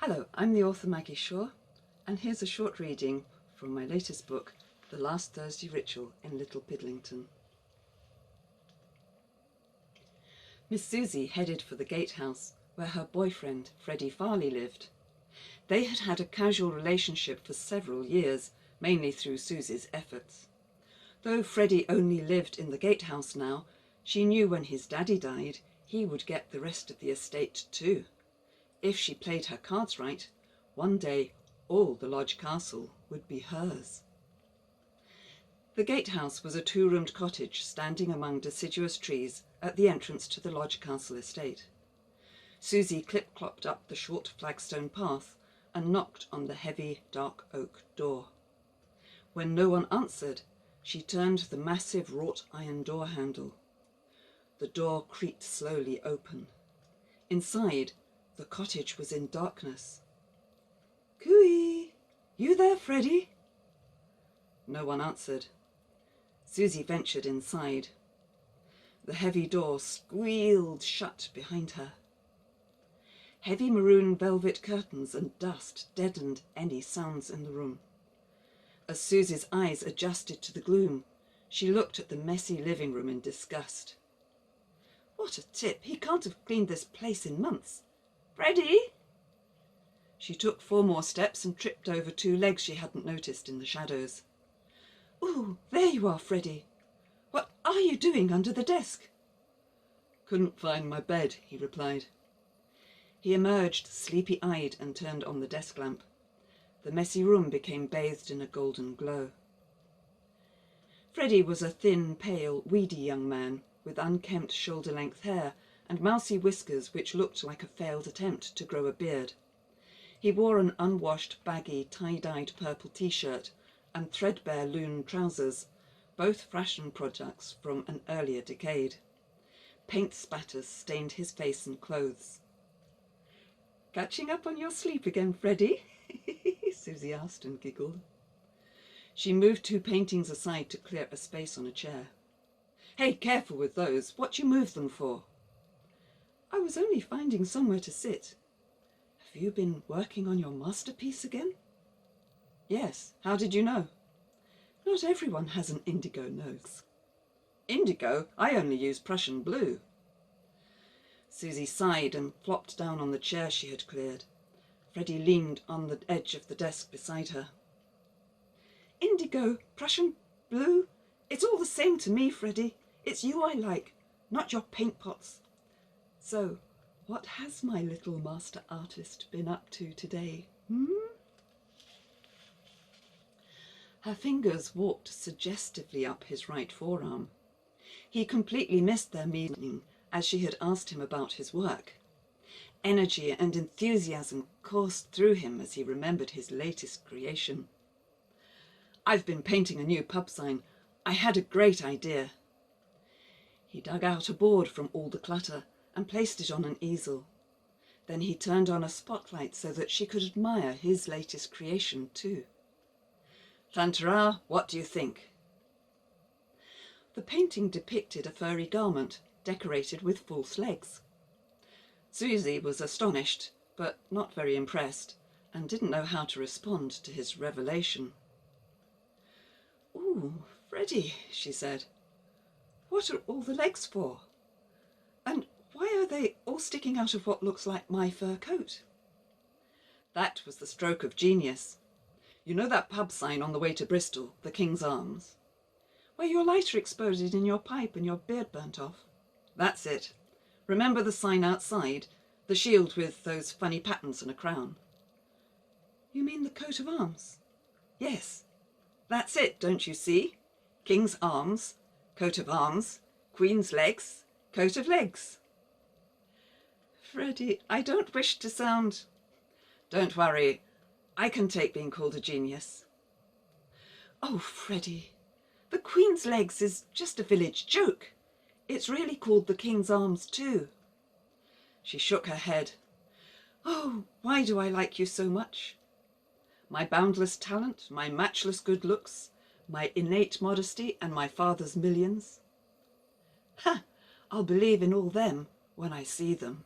Hello, I'm the author Maggie Shaw, and here's a short reading from my latest book, The Last Thursday Ritual in Little Piddlington. Miss Susy headed for the gatehouse, where her boyfriend, Freddie Farley, lived. They had had a casual relationship for several years, mainly through Susy's efforts. Though Freddie only lived in the gatehouse now, she knew when his daddy died, he would get the rest of the estate too. If she played her cards right, one day all the lodge castle would be hers. The gatehouse was a two-roomed cottage standing among deciduous trees at the entrance to the lodge castle estate. Susy clip-clopped up the short flagstone path and knocked on the heavy dark oak door. When no one answered, she turned the massive wrought iron door handle. The door creaked slowly open. Inside, the cottage was in darkness. "Cooey! You there, Freddie?" No one answered. Susy ventured inside. The heavy door squealed shut behind her. Heavy maroon velvet curtains and dust deadened any sounds in the room. As Susy's eyes adjusted to the gloom, she looked at the messy living room in disgust. What a tip! He can't have cleaned this place in months. "Freddie!" She took 4 more steps and tripped over 2 legs she hadn't noticed in the shadows. "Ooh, there you are, Freddie. What are you doing under the desk?" "Couldn't find my bed," he replied. He emerged, sleepy-eyed, and turned on the desk lamp. The messy room became bathed in a golden glow. Freddie was a thin, pale, weedy young man with unkempt shoulder-length hair and mousy whiskers which looked like a failed attempt to grow a beard. He wore an unwashed, baggy, tie-dyed purple t-shirt and threadbare loon trousers, both fashion products from an earlier decade. Paint spatters stained his face and clothes. "Catching up on your sleep again, Freddie?" Susy asked and giggled. She moved 2 paintings aside to clear a space on a chair. "Hey, careful with those. What you move them for?" "I was only finding somewhere to sit." "Have you been working on your masterpiece again?" "Yes. How did you know?" "Not everyone has an indigo nose." "Indigo? I only use Prussian blue." Susy sighed and flopped down on the chair she had cleared. Freddie leaned on the edge of the desk beside her. "Indigo, Prussian blue, it's all the same to me, Freddie. It's you I like, not your paint pots. So, what has my little master artist been up to today, Her fingers walked suggestively up his right forearm. He completely missed their meeting as she had asked him about his work. Energy and enthusiasm coursed through him as he remembered his latest creation. "I've been painting a new pub sign. I had a great idea." He dug out a board from all the clutter and placed it on an easel. Then he turned on a spotlight so that she could admire his latest creation too. "Tantara, what do you think?" The painting depicted a furry garment decorated with false legs. Susy was astonished, but not very impressed, and didn't know how to respond to his revelation. "Ooh, Freddie," she said, "what are all the legs for? And why are they all sticking out of what looks like my fur coat?" "That was the stroke of genius. You know that pub sign on the way to Bristol, the King's Arms? Where your lighter exploded in your pipe and your beard burnt off? That's it. Remember the sign outside? The shield with those funny patterns and a crown?" "You mean the coat of arms?" "Yes. That's it, don't you see? King's arms, coat of arms, Queen's legs, coat of legs." "Freddie, I don't wish to sound—" "Don't worry. I can take being called a genius." "Oh, Freddie, the Queen's legs is just a village joke. It's really called the King's arms too." She shook her head. "Oh, why do I like you so much? My boundless talent, my matchless good looks, my innate modesty, and my father's millions? Ha! I'll believe in all them when I see them."